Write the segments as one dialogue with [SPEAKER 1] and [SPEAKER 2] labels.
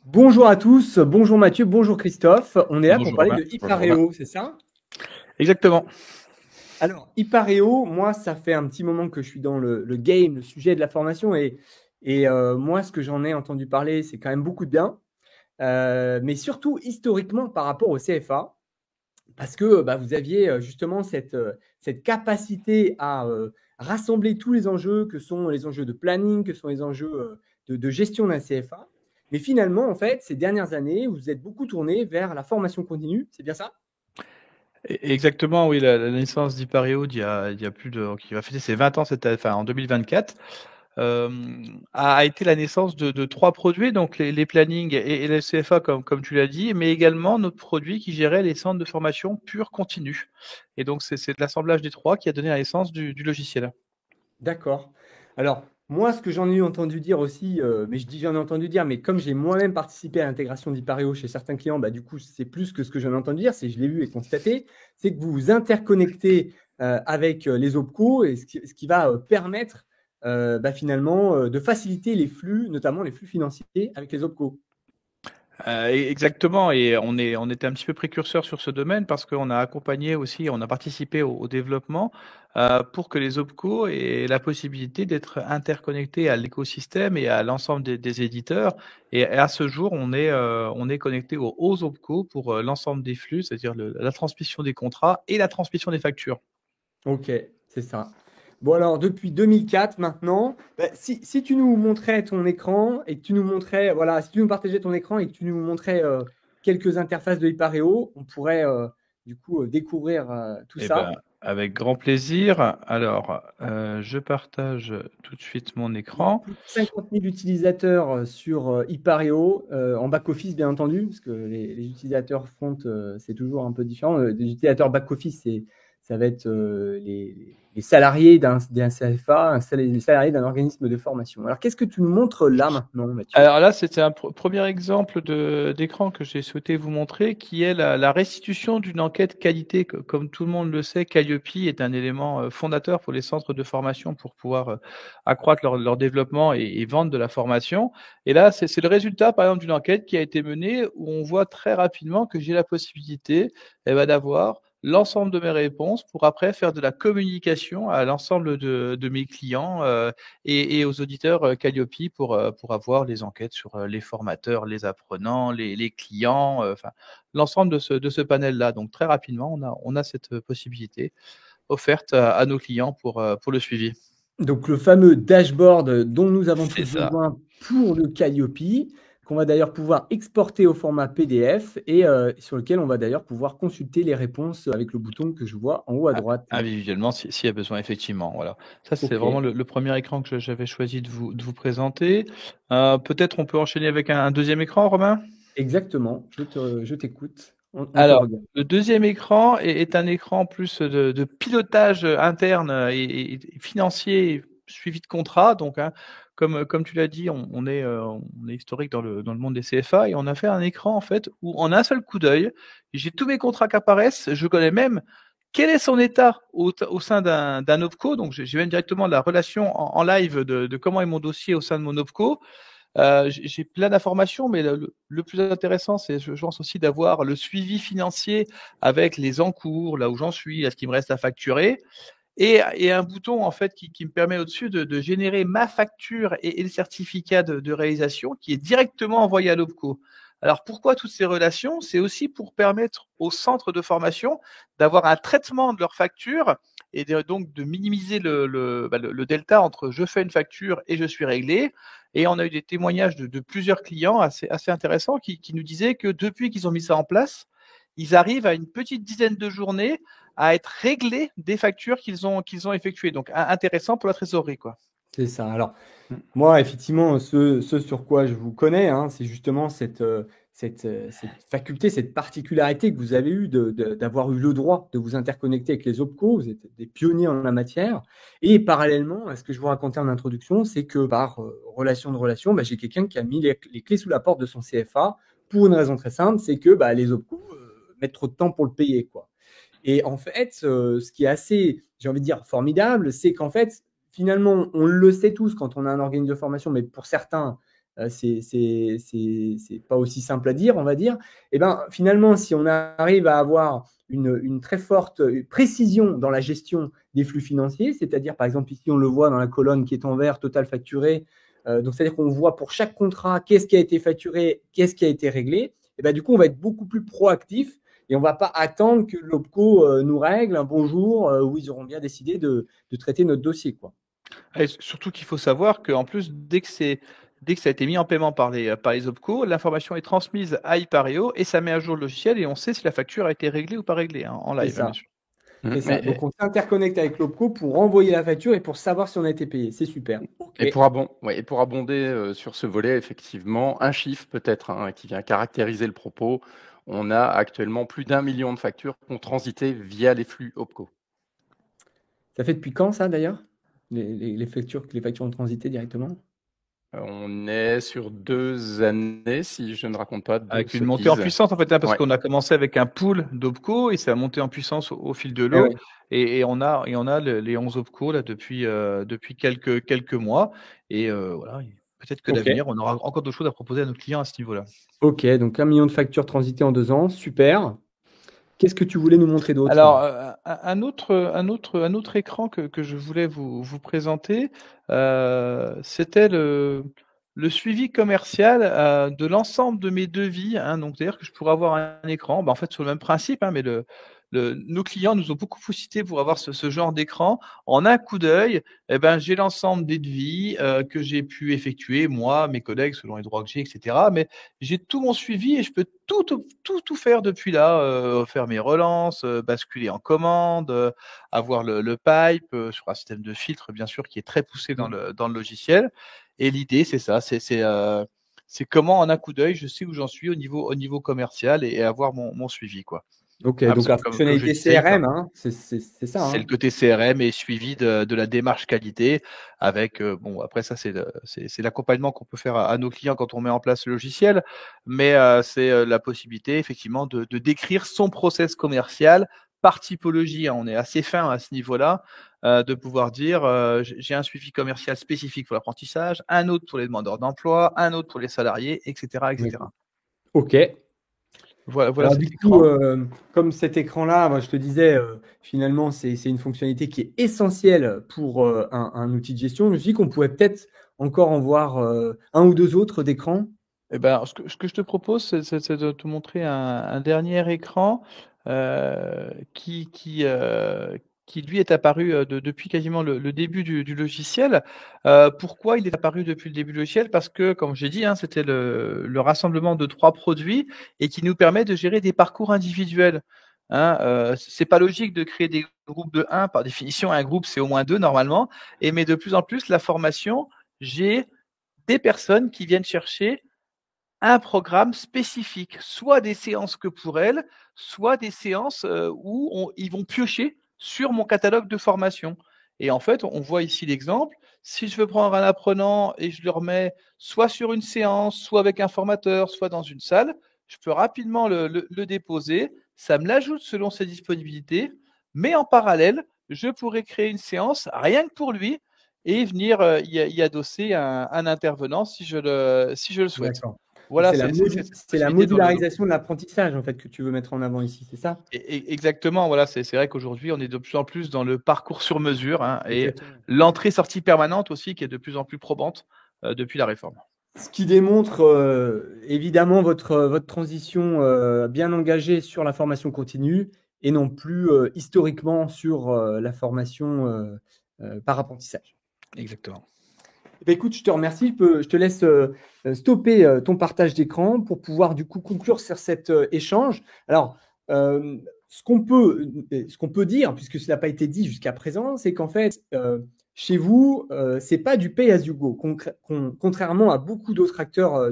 [SPEAKER 1] Bonjour à tous, bonjour Mathieu, bonjour Christophe. On est là pour
[SPEAKER 2] Bonjour
[SPEAKER 1] parler
[SPEAKER 2] Romain.
[SPEAKER 1] de
[SPEAKER 2] Bonjour Romain.
[SPEAKER 1] Ipareo, c'est ça?
[SPEAKER 2] Exactement.
[SPEAKER 1] Alors, Ipareo, moi, ça fait un petit moment que je suis dans le game, le sujet de la formation, et moi, ce que j'en ai entendu parler, c'est quand même beaucoup de bien, mais surtout historiquement par rapport au CFA, parce que bah, vous aviez justement cette capacité à rassembler tous les enjeux, que sont les enjeux de planning, que sont les enjeux de gestion d'un CFA. Mais finalement, en fait, ces dernières années, vous êtes beaucoup tourné vers la formation continue, c'est bien ça?
[SPEAKER 2] Exactement, oui, la naissance d'Hyparéo il y a plus de qui va fêter ses 20 ans en 2024, a été la naissance de 3 produits, donc les plannings et le CFA comme tu l'as dit, mais également notre produit qui gérait les centres de formation pure continue et donc c'est l'assemblage des 3 qui a donné la naissance du logiciel.
[SPEAKER 1] D'accord. Alors, moi, ce que j'en ai entendu dire aussi, mais je dis j'en ai entendu dire, mais comme j'ai moi-même participé à l'intégration d'Hyparéo chez certains clients, bah, du coup, c'est plus que ce que j'en ai entendu dire, c'est je l'ai vu et constaté, c'est que vous vous interconnectez avec les OPCO et ce qui va permettre bah, finalement de faciliter les flux, notamment les flux financiers avec les OPCO.
[SPEAKER 2] Exactement, et on était un petit peu précurseur sur ce domaine parce qu'on a accompagné aussi, on a participé au développement, pour que les OPCO aient la possibilité d'être interconnectés à l'écosystème et à l'ensemble des éditeurs, et à ce jour, on est connecté aux OPCO pour, l'ensemble des flux, c'est-à-dire le la transmission des contrats et la transmission des factures.
[SPEAKER 1] Ok, c'est ça. Bon alors, depuis 2004 maintenant, bah, si tu nous montrais ton écran et que tu nous montrais, voilà, si tu nous partageais ton écran et que tu nous montrais quelques interfaces de Hyper.io, on pourrait du coup découvrir tout
[SPEAKER 2] Eh
[SPEAKER 1] ça.
[SPEAKER 2] ben, avec grand plaisir. Alors, je partage tout de suite mon écran.
[SPEAKER 1] Plus de 50 000 utilisateurs sur Hyper.io, en back-office bien entendu, parce que les utilisateurs front, c'est toujours un peu différent. Les utilisateurs back-office, ça va être les salariés d'un CFA, les salariés d'un organisme de formation. Alors, qu'est-ce que tu nous montres là maintenant, Mathieu?
[SPEAKER 2] Alors là, c'était un premier exemple d'écran que j'ai souhaité vous montrer, qui est la restitution d'une enquête qualité. Comme tout le monde le sait, Calliope est un élément fondateur pour les centres de formation pour pouvoir accroître leur développement et vendre de la formation. Et là, c'est le résultat, par exemple, d'une enquête qui a été menée où on voit très rapidement que j'ai la possibilité d'avoir l'ensemble de mes réponses pour après faire de la communication à l'ensemble de mes clients et aux auditeurs Calliope pour avoir les enquêtes sur les formateurs, les apprenants, les clients, enfin l'ensemble de ce panel-là. Donc très rapidement, on a cette possibilité offerte à nos clients pour le suivi.
[SPEAKER 1] Donc, le fameux dashboard dont nous avons
[SPEAKER 2] C'est
[SPEAKER 1] tous
[SPEAKER 2] ça.
[SPEAKER 1] besoin pour le Calliope, qu'on va d'ailleurs pouvoir exporter au format PDF et sur lequel on va d'ailleurs pouvoir consulter les réponses avec le bouton que je vois en haut à droite.
[SPEAKER 2] Individuellement, s'il y a besoin, effectivement. Voilà. Ça, c'est
[SPEAKER 1] OK,
[SPEAKER 2] vraiment le premier écran que j'avais choisi de vous présenter. Peut-être on peut enchaîner avec un deuxième écran, Romain?
[SPEAKER 1] exactement. Je t'écoute. On te
[SPEAKER 2] Alors,
[SPEAKER 1] regarde.
[SPEAKER 2] le deuxième écran est un écran plus de pilotage interne et financier, suivi de contrat. Donc, hein, comme tu l'as dit, on est historique dans le monde des CFA et on a fait un écran en fait où en un seul coup d'œil, j'ai tous mes contrats qui apparaissent. Je connais même quel est son état au sein d'un OPCO. Donc, j'ai même directement la relation en live de comment est mon dossier au sein de mon OPCO. J'ai plein d'informations, mais le plus intéressant, c'est, je pense aussi d'avoir le suivi financier avec les encours, là où j'en suis, à ce qu'il me reste à facturer, et un bouton en fait qui me permet au-dessus de générer ma facture et le certificat de réalisation qui est directement envoyé à l'OPCO. Alors pourquoi toutes ces relations? C'est aussi pour permettre aux centres de formation d'avoir un traitement de leurs factures et donc de minimiser le delta entre je fais une facture et je suis réglé. Et on a eu des témoignages de plusieurs clients assez intéressants qui nous disaient que depuis qu'ils ont mis ça en place, ils arrivent à une petite dizaine de journées à être réglés des factures qu'ils ont effectuées. Donc intéressant pour la trésorerie, quoi.
[SPEAKER 1] C'est ça. Alors,
[SPEAKER 2] Mmh.
[SPEAKER 1] moi, effectivement, ce sur quoi je vous connais, hein, c'est justement cette faculté, cette particularité que vous avez eue d'avoir eu le droit de vous interconnecter avec les OPCO. Vous êtes des pionniers en la matière. Et parallèlement à ce que je vous racontais en introduction, c'est que par relation de relation, bah, j'ai quelqu'un qui a mis les clés sous la porte de son CFA pour une raison très simple, c'est que bah, les OPCO mettent trop de temps pour le payer, quoi. Et en fait, ce qui est assez, j'ai envie de dire, formidable, c'est qu'en fait, finalement, on le sait tous quand on a un organisme de formation, mais pour certains, c'est pas aussi simple à dire, on va dire. Et ben finalement, si on arrive à avoir une très forte précision dans la gestion des flux financiers, c'est-à-dire par exemple ici on le voit dans la colonne qui est en vert, total facturé, donc c'est-à-dire qu'on voit pour chaque contrat qu'est-ce qui a été facturé, qu'est-ce qui a été réglé, et ben du coup on va être beaucoup plus proactif et on ne va pas attendre que l'OPCO nous règle un bonjour où ils auront bien décidé de traiter notre dossier, quoi.
[SPEAKER 2] Et surtout qu'il faut savoir qu'en plus, dès que ça a été mis en paiement par les OPCO, l'information est transmise à Ipareo et ça met à jour le logiciel et on sait si la facture a été réglée ou pas réglée, hein, en
[SPEAKER 1] C'est
[SPEAKER 2] live, hein, bien
[SPEAKER 1] ça.
[SPEAKER 2] sûr.
[SPEAKER 1] C'est ça. Donc on s'interconnecte avec l'OPCO pour envoyer la facture et pour savoir si on a été payé. C'est super.
[SPEAKER 3] Et pour abonder sur ce volet, effectivement, un chiffre peut-être qui vient caractériser le propos. On a actuellement plus d'1 million de factures qui ont transité via les flux OPCO.
[SPEAKER 1] Ça fait depuis quand ça d'ailleurs, les factures ont transité directement?
[SPEAKER 3] On est sur 2 années, si je ne raconte pas de
[SPEAKER 2] Avec une montée en
[SPEAKER 3] sottises.
[SPEAKER 2] puissance, en fait, hein, parce
[SPEAKER 3] Ouais.
[SPEAKER 2] qu'on a commencé avec un pool d'OPCO et ça a monté en puissance au fil de
[SPEAKER 1] Eh
[SPEAKER 2] l'eau.
[SPEAKER 1] oui.
[SPEAKER 2] Et on a les 11 OPCO là, depuis quelques mois. Et voilà, peut-être que
[SPEAKER 1] Ok.
[SPEAKER 2] d'avenir, on aura encore d'autres choses à proposer à nos clients à ce niveau-là.
[SPEAKER 1] Ok, donc 1 million de factures transitées en 2 ans, super. Qu'est-ce que tu voulais nous montrer d'autre?
[SPEAKER 2] Alors, un autre écran que je voulais vous présenter, c'était le suivi commercial de l'ensemble de mes devis, hein. Donc, c'est-à-dire que je pourrais avoir un écran, en fait, sur le même principe, hein, mais nos clients nous ont beaucoup sollicité pour avoir ce genre d'écran. En un coup d'œil, eh ben, j'ai l'ensemble des devis que j'ai pu effectuer, moi, mes collègues, selon les droits que j'ai, etc. Mais j'ai tout mon suivi et je peux tout faire depuis là, faire mes relances, basculer en commande, avoir le pipe sur un système de filtre, bien sûr, qui est très poussé dans le logiciel. Et l'idée, c'est ça, c'est comment en un coup d'œil, je sais où j'en suis au niveau commercial et avoir mon suivi, quoi.
[SPEAKER 1] Ok,
[SPEAKER 2] Ah,
[SPEAKER 1] donc
[SPEAKER 2] parce que
[SPEAKER 1] la
[SPEAKER 2] comme je
[SPEAKER 1] fonctionnalité
[SPEAKER 2] disais,
[SPEAKER 1] CRM, hein, c'est ça.
[SPEAKER 2] c'est
[SPEAKER 1] Hein.
[SPEAKER 2] le côté CRM et suivi de la démarche qualité avec, bon, après ça, c'est l'accompagnement qu'on peut faire à nos clients quand on met en place le logiciel, mais c'est la possibilité effectivement de décrire son process commercial par typologie, hein. On est assez fin à ce niveau-là, de pouvoir dire, j'ai un suivi commercial spécifique pour l'apprentissage, un autre pour les demandeurs d'emploi, un autre pour les salariés, et cetera, et cetera.
[SPEAKER 1] Ok.
[SPEAKER 2] Voilà
[SPEAKER 1] Alors
[SPEAKER 2] cet
[SPEAKER 1] du coup,
[SPEAKER 2] écran.
[SPEAKER 1] comme cet écran-là, moi je te disais, finalement, c'est une fonctionnalité qui est essentielle pour un outil de gestion. Je me suis dit qu'on pouvait peut-être encore en voir un ou deux autres d'écrans.
[SPEAKER 2] Eh ben, ce que je te propose, c'est de te montrer un dernier écran qui lui est apparu depuis quasiment le début du logiciel. Pourquoi il est apparu depuis le début du logiciel? Parce que, comme j'ai dit, hein, c'était le rassemblement de 3 produits et qui nous permet de gérer des parcours individuels. Hein, c'est pas logique de créer des groupes de 1. Par définition, un groupe, c'est au moins 2 normalement. Mais de plus en plus, la formation, j'ai des personnes qui viennent chercher un programme spécifique, soit des séances que pour elles, soit des séances où ils vont piocher sur mon catalogue de formation. Et en fait, on voit ici l'exemple. Si je veux prendre un apprenant et je le remets soit sur une séance, soit avec un formateur, soit dans une salle, je peux rapidement le déposer. Ça me l'ajoute selon ses disponibilités. Mais en parallèle, je pourrais créer une séance rien que pour lui et venir y adosser un intervenant si je le souhaite.
[SPEAKER 1] D'accord.
[SPEAKER 2] Voilà, cette
[SPEAKER 1] C'est la
[SPEAKER 2] possibilité dans le lot.
[SPEAKER 1] modularisation de l'apprentissage en fait que tu veux mettre en avant ici, c'est ça?
[SPEAKER 2] Exactement, voilà, c'est vrai qu'aujourd'hui, on est de plus en plus dans le parcours sur mesure, hein, et
[SPEAKER 1] Exactement.
[SPEAKER 2] l'entrée-sortie permanente aussi qui est de plus en plus probante depuis la réforme.
[SPEAKER 1] Ce qui démontre évidemment votre transition bien engagée sur la formation continue et non plus historiquement sur la formation par apprentissage.
[SPEAKER 2] Exactement.
[SPEAKER 1] Eh bien, écoute, je te remercie. Je te laisse stopper ton partage d'écran pour pouvoir du coup conclure sur cet échange. Alors, ce qu'on peut dire, puisque cela n'a pas été dit jusqu'à présent, c'est qu'en fait, chez vous, c'est pas du pay as you go, contrairement à beaucoup d'autres acteurs,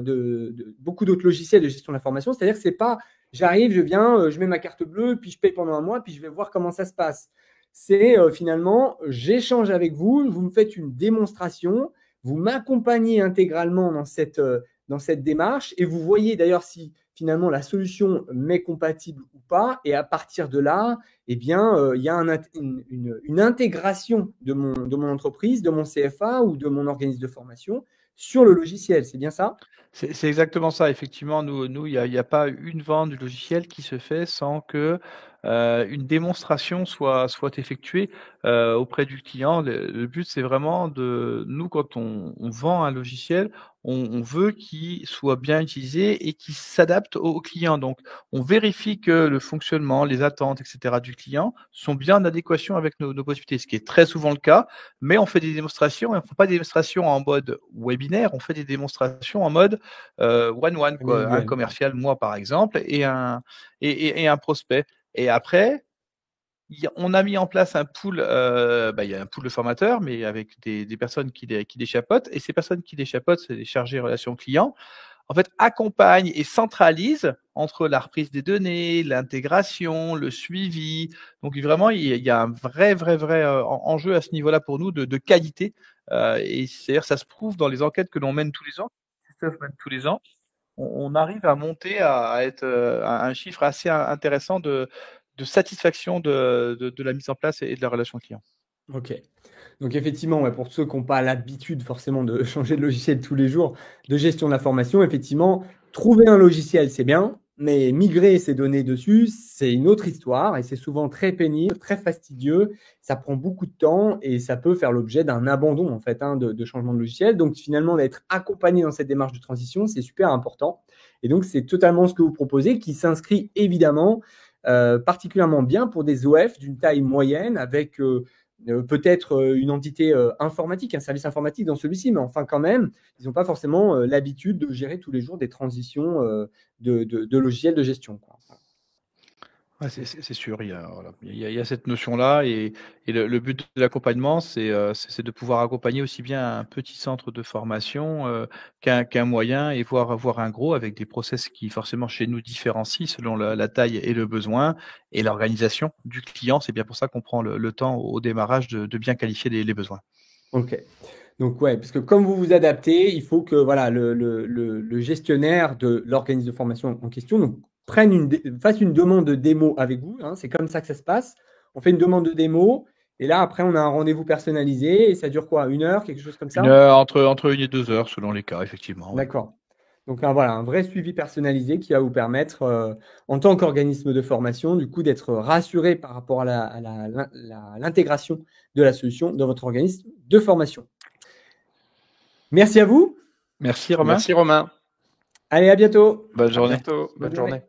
[SPEAKER 1] beaucoup d'autres logiciels de gestion de l'information. C'est-à-dire que c'est pas, j'arrive, je viens, je mets ma carte bleue, puis je paye pendant un mois, puis je vais voir comment ça se passe. C'est finalement, j'échange avec vous, vous me faites une démonstration, vous m'accompagnez intégralement dans cette démarche et vous voyez d'ailleurs si finalement la solution m'est compatible ou pas. Et à partir de là, eh bien, il y a une intégration de mon entreprise, de mon CFA ou de mon organisme de formation sur le logiciel, c'est bien ça?
[SPEAKER 2] C'est exactement ça. Effectivement, il y a pas une vente du logiciel qui se fait sans que une démonstration soit effectuée auprès du client. Le but, c'est vraiment nous, quand on vend un logiciel, on veut qu'il soit bien utilisé et qu'il s'adapte au client. Donc, on vérifie que le fonctionnement, les attentes, etc. du client sont bien en adéquation avec nos possibilités, ce qui est très souvent le cas. Mais on fait des démonstrations et on ne fait pas des démonstrations en mode webinaire, on fait des démonstrations en mode one-one, quoi. Un commercial, moi par exemple, et un prospect. Et après, on a mis en place un pool, il y a un pool de formateurs, mais avec des personnes qui les chapeautent. Et ces personnes qui les chapeautent, c'est les chargés relations clients, en fait, accompagnent et centralisent entre la reprise des données, l'intégration, le suivi. Donc vraiment, il y a un vrai enjeu à ce niveau-là pour nous de qualité. Et c'est-à-dire, ça se prouve dans les enquêtes que l'on mène tous les ans. Christophe mène tous les ans. On arrive à monter à être à un chiffre assez intéressant de satisfaction de la mise en place et de la relation client.
[SPEAKER 1] Ok. Donc effectivement, ouais, pour ceux qui n'ont pas l'habitude forcément de changer de logiciel tous les jours, de gestion de l'information, effectivement, trouver un logiciel, c'est bien, mais migrer ces données dessus, c'est une autre histoire et c'est souvent très pénible, très fastidieux, ça prend beaucoup de temps et ça peut faire l'objet d'un abandon en fait de changement de logiciel. Donc finalement, d'être accompagné dans cette démarche de transition, c'est super important. Et donc c'est totalement ce que vous proposez qui s'inscrit évidemment particulièrement bien pour des OF d'une taille moyenne avec peut-être une entité informatique, un service informatique dans celui-ci, mais enfin quand même, ils n'ont pas forcément l'habitude de gérer tous les jours des transitions de logiciels de gestion, quoi.
[SPEAKER 2] Ouais, c'est sûr, il y a cette notion-là et le but de l'accompagnement, c'est de pouvoir accompagner aussi bien un petit centre de formation qu'un moyen et voir un gros avec des process qui forcément chez nous différencient selon la taille et le besoin et l'organisation du client. C'est bien pour ça qu'on prend le temps au démarrage de bien qualifier les besoins.
[SPEAKER 1] Ok. Donc ouais, parce que comme vous vous adaptez, il faut que voilà, le gestionnaire de l'organisme de formation en question donc, fasse une demande de démo avec vous, hein, c'est comme ça que ça se passe. On fait une demande de démo et là après on a un rendez-vous personnalisé et ça dure quoi? 1 heure, quelque chose comme ça?
[SPEAKER 2] Entre 1 et 2 heures selon les cas, effectivement. Ouais.
[SPEAKER 1] D'accord. Donc voilà, un vrai suivi personnalisé qui va vous permettre, en tant qu'organisme de formation, du coup, d'être rassuré par rapport à l'intégration de la solution dans votre organisme de formation. Merci à vous.
[SPEAKER 2] Merci Romain.
[SPEAKER 3] Merci Romain.
[SPEAKER 1] Allez, à bientôt.
[SPEAKER 2] Bonne journée.
[SPEAKER 3] À bientôt. Bonne journée.